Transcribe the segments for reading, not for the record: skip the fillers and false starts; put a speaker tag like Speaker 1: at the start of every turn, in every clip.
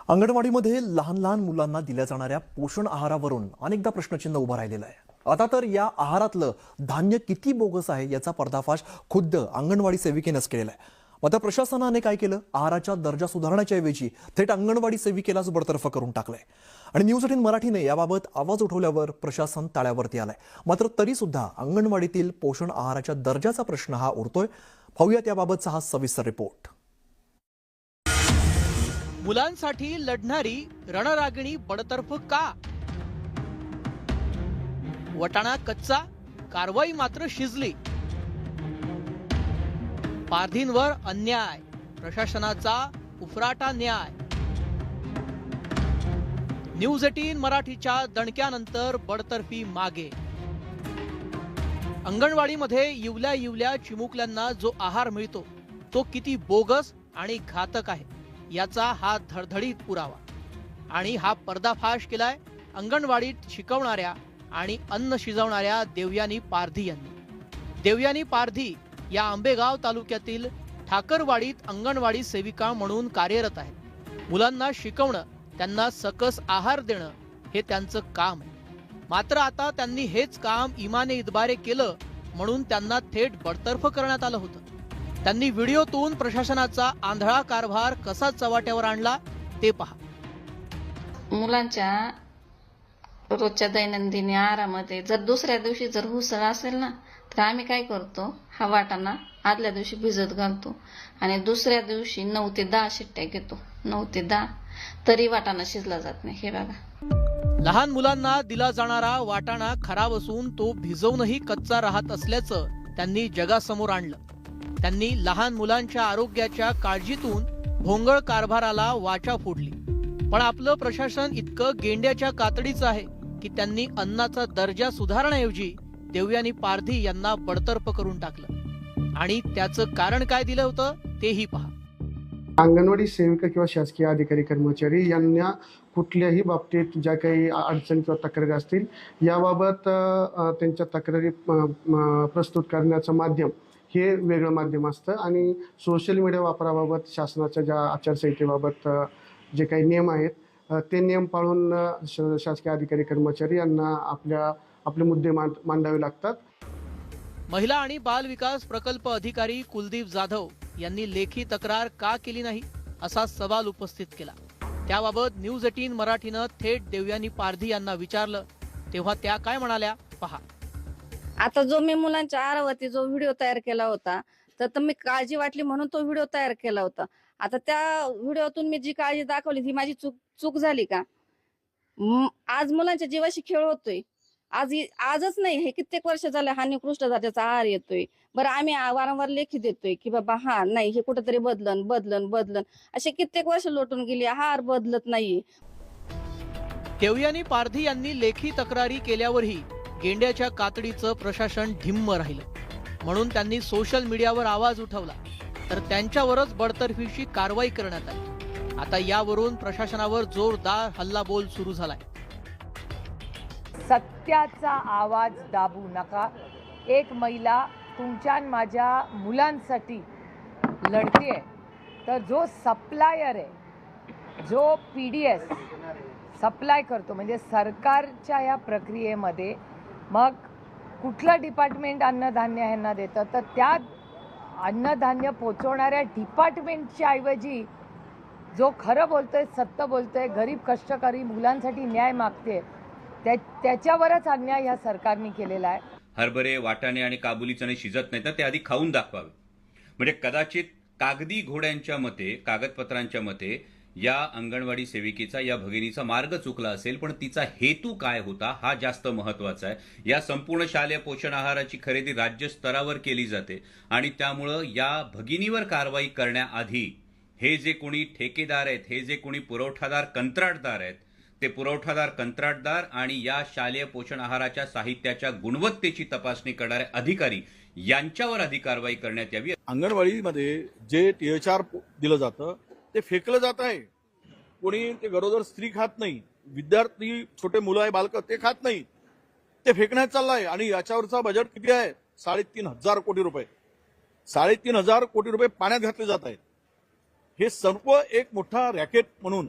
Speaker 1: अंगणवाडीमध्ये लहान लहान मुलांना दिल्या जाणाऱ्या पोषण आहारावरून अनेकदा प्रश्नचिन्ह उभं राहिलेलं आहे। आता तर या आहारातलं धान्य किती बोगस आहे याचा पर्दाफाश खुद्द अंगणवाडी सेविकेनंच केलेला आहे। मात्र प्रशासनाने काय केलं, आहाराचा दर्जा सुधारण्याच्या ऐवजी थेट अंगणवाडी सेविकेलाच बडतर्फ करून टाकलंय। आणि न्यूज 18 मराठीने याबाबत आवाज उठवल्यावर प्रशासन ताळ्यावरती आलंय। मात्र तरी सुद्धा अंगणवाडीतील पोषण आहाराच्या दर्जाचा प्रश्न हा उरतोय। पाहूयात याबाबतचा हा सविस्तर रिपोर्ट।
Speaker 2: मुलांसाठी लढणारी रणरागिणी बडतर्फ का? वटाणा कच्चा, कारवाई मात्र शिजली। पारधींवर अन्याय, प्रशासनाचा उफराटा न्याय। न्यूज 18 मराठीच्या दणक्यानंतर बडतर्फी मागे। अंगणवाडीमध्ये इवल्या चिमुकल्यांना जो आहार मिळतो तो किती बोगस आणि घातक आहे याचा हा धडधडीत पुरावा। आणि हा पर्दाफाश केलाय अंगणवाडीत शिकवणाऱ्या आणि अन्न शिजवणाऱ्या देवयानी पारधी यांनी। देवयानी पारधी या आंबेगाव तालुक्यातील ठाकरवाडीत अंगणवाडी सेविका म्हणून कार्यरत आहेत। मुलांना शिकवणं, त्यांना सकस आहार देणं हे त्यांचं काम आहे। मात्र आता त्यांनी हेच काम इमाने इतबारे केलं म्हणून त्यांना थेट बडतर्फ करण्यात आलं होतं। त्यांनी व्हिडिओतून प्रशासनाचा आंधळा कारभार कसा चव्हाट्यावर आणला ते पहा।
Speaker 3: मुलांच्या रोजच्या दैनंदिन आहारामध्ये जर दुसऱ्या दिवशी जर उसळ असेल ना, तर आम्ही काय करतो, हा वाटाणा आदल्या दिवशी भिजत घालतो आणि दुसऱ्या दिवशी 9 ते 10 शिट्ट्या घेतो। 9 ते 10 तरी वाटाणा शिजला जात नाही। हे बघा,
Speaker 2: लहान मुलांना दिला जाणारा वाटाणा खराब असून तो भिजवूनही कच्चा राहत असल्याचं त्यांनी जगासमोर आणलं। त्यांनी लहान मुलांच्या आरोग्याच्या काळजीतून भोंगळ कारभाराला वाचा फोडली। पण आपलं प्रशासन इतकं गेंड्याच्या कातडीचं आहे की त्यांनी अन्नाचा दर्जा सुधारण्याऐवजी देवयानी पारधी यांना बडतर्फ करून टाकलं। आणि त्याचं कारण काय दिलं होतं तेही पहा।
Speaker 4: अंगणवाडी सेविका किंवा शासकीय अधिकारी कर्मचारी यांना कुठल्याही बाबतीत ज्या काही अडचणी किंवा तक्रारी असतील याबाबत त्यांच्या तक्रारी प्रस्तुत करण्याचं माध्यम हे वेगळं माध्यम असतं। आणि सोशल मीडिया वापराबाबत शासनाच्या ज्या आचारसंहितेबाबत जे काही नियम आहेत ते नियम पाळून शासकीय अधिकारी कर्मचारी यांना आपले मुद्दे मांडावे लागतात।
Speaker 2: महिला आणि बाल विकास प्रकल्प अधिकारी कुलदीप जाधव यांनी लेखी तक्रार का केली नाही असा सवाल उपस्थित केला। त्याबाबत न्यूज 18 मराठीनं थेट देवयानी पारधी यांना विचारलं तेव्हा त्या काय म्हणाल्या पहा।
Speaker 5: आता जो मी मुलांच्या आहारावरती जो व्हिडिओ तयार केला होता तर मी काळजी वाटली म्हणून तो व्हिडिओ तयार केला होता। आता त्या व्हिडिओतून मी जी काळजी दाखवली ती माझी चूक झाली का? आज मुलांच्या जीवाशी खेळ होतोय। आजच नाही, हे कित्येक वर्ष झाले हा निकृष्ट दर्जाचा आहार येतोय। बरं, आम्ही वारंवार लेखी देतोय की बाबा हा नाही, हे कुठेतरी बदलन असे कित्येक वर्ष लोटून गेली, आहार बदलत नाहीये।
Speaker 2: देवयानी पारधी यांनी लेखी तक्रारी केल्यावरही गेंड्याच्या कातडीचं प्रशासन ढिम्म राहिलं। म्हणून त्यांनी सोशल मीडियावर आवाज उठवला तर त्यांच्यावरच बडतर्फीची कारवाई करण्यात आली। आता यावरून प्रशासनावर जोरदार हल्लाबोल सुरू झालाय।
Speaker 6: सत्याचा आवाज दाबू नका। एक महिला तुमच्या माझ्या मुलांसाठी लढतेय, तर जो सप्लायर आहे, जो PDS सप्लाय करतो म्हणजे सरकारच्या या प्रक्रियेमध्ये मग कुठलं डिपार्टमेंट अन्नधान्य ह्यांना देतं, तर त्या अन्नधान्य पोचवणाऱ्या डिपार्टमेंटच्या ऐवजी जो खरं बोलतोय, सत्य बोलतोय, गरीब कष्टकरी मुलांसाठी न्याय मागते, त्याच्यावरच अन्याय ह्या सरकारने केलेला आहे।
Speaker 7: हरभरे, वाटाणे आणि काबुली चणे शिजत नाही तर ते आधी खाऊन दाखवावे। म्हणजे कदाचित कागदी घोड्यांच्या मते, कागदपत्रांच्या मते या अंगणवाडी सेविकेचा, या भगिनीचा मार्ग चुकला असेल, पण तिचा हेतू काय होता हा जास्त महत्वाचा आहे। या संपूर्ण शालेय पोषण आहाराची खरेदी राज्य स्तरावर केली जाते आणि त्यामुळं या भगिनीवर कारवाई करण्याआधी हे जे कोणी ठेकेदार आहेत, हे जे कोणी पुरवठादार कंत्राटदार आहेत, ते पुरवठादार कंत्राटदार आणि या शालेय पोषण आहाराच्या साहित्याच्या गुणवत्तेची तपासणी करणारे अधिकारी यांच्यावर आधी कारवाई करण्यात यावी।
Speaker 8: अंगणवाडीमध्ये जे THR दिलं जातं ते फेकलं जात आहे। कोणी ते गरोदर स्त्री खात नाही, विद्यार्थी, छोटे मुलं आहे, बालक ते खात नाही, ते फेकण्यात चाललंय। आणि याच्यावरचा बजेट किती आहे? 3,500 कोटी रुपये। 3,500 कोटी रुपये पाण्यात घातले जात आहेत। हे सर्व एक मोठा रॅकेट म्हणून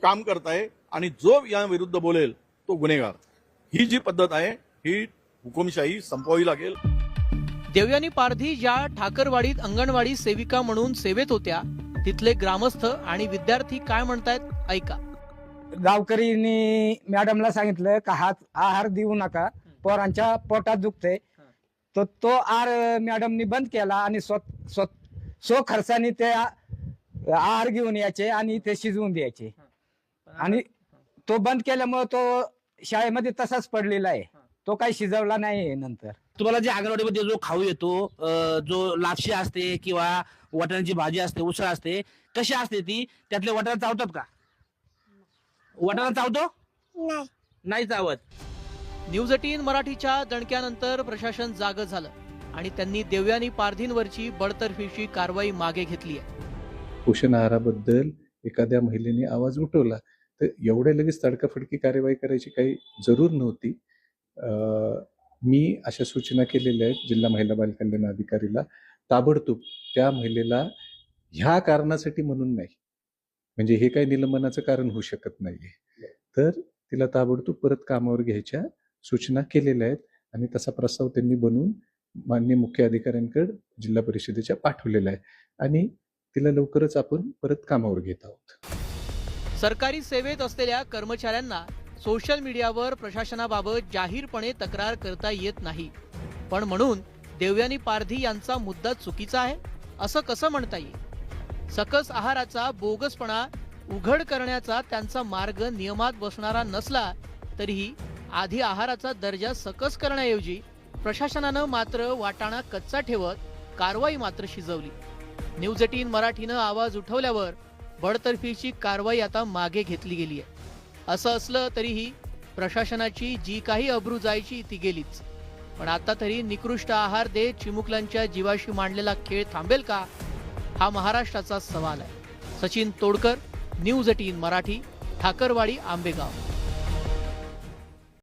Speaker 8: काम करताय आणि जो या विरुद्ध बोलेल तो गुन्हेगार. ही जी पद्धत आहे ही हुकुमशाही संपवावी लागेल.
Speaker 2: देवयानी पारधी ज्या ठाकरवाडीत अंगणवाडी सेविका म्हणून सेवेत होत्या तिथले ग्रामस्थ आणि विद्यार्थी काय म्हणतायत ऐका.
Speaker 9: गावकरींनी मॅडमला सांगितलं का हात आहार देऊ नका, पोरांच्या पोटात दुखते. तर तो आहार मॅडमनी बंद केला आणि सो खर्चाने ते आहार घेऊन यायचे आणि ते शिजवून द्यायचे. आणि तो बंद केल्यामुळे तो शाळेमध्ये तसाच पडलेला आहे. तो काही शिजवला नाही नंतर.
Speaker 10: तुम्हाला जे अंगणवाडीमध्ये जो खाऊ येतो, जो लापशी असते किंवा वाटाण्याची भाजी असते, उसळ असते, कशी असते ती? त्यातले वाटाणा चावतात का? वाटाणा चावतो? नाही चावत.
Speaker 2: न्यूज 18 मराठीच्या दणक्यानंतर प्रशासन जागं झालं आणि त्यांनी देवयानी पारधींवरची बडतर्फीची कारवाई मागे घेतली आहे.
Speaker 11: पोषण आहाराबद्दल एखाद्या महिलेने आवाज उठवला तर एवढ्या लगेच तडकाफडकी कार्यवाही करायची काही जरूर नव्हती. मी अशा सूचना केलेल्या आहेत जिल्हा महिला बाल कल्याण अधिकारीला. ताबडतोब त्या महिलेला ह्या कारणासाठी म्हणून नाही, म्हणजे हे काही निलंबनाचं कारण होऊ शकत नाहीये, तर तिला ताबडतोब परत कामावर घ्यायच्या सूचना केलेल्या आहेत आणि तसा प्रस्ताव त्यांनी बनवून माननीय मुख्य अधिकाऱ्यांकडे जिल्हा परिषदेच्या पाठवलेला आहे आणि तिला लवकरच आपण परत कामावर घेत आहोत.
Speaker 2: सरकारी सेवेत असलेल्या कर्मचाऱ्यांना सोशल मीडियावर प्रशासनाबाबत जाहीरपणे तक्रार करता येत नाही, पण म्हणून देवयानी पारधी यांचा मुद्दा चुकीचा आहे असं कसं म्हणता येईल? सकस आहाराचा बोगसपणा उघड करण्याचा त्यांचा मार्ग नियमात बसणारा नसला तरीही आधी आहाराचा दर्जा सकस करण्याऐवजी प्रशासनानं मात्र वाटाणा कच्चा ठेवत कारवाई मात्र शिजवली. न्यूज 18 मराठीनं आवाज उठवल्यावर बडतर्फीची कारवाई आता मागे घेतली गेली आहे. असं असलं तरीही प्रशासनाची जी काही अब्रू जायची ती गेलीच. पण आता तरी निकृष्ट आहार देत चिमुकल्यांच्या जीवाशी मांडलेला खेळ थांबेल का, हा महाराष्ट्राचा सवाल आहे. सचिन तोडकर, न्यूज 18 मराठी, ठाकरवाडी, आंबेगाव.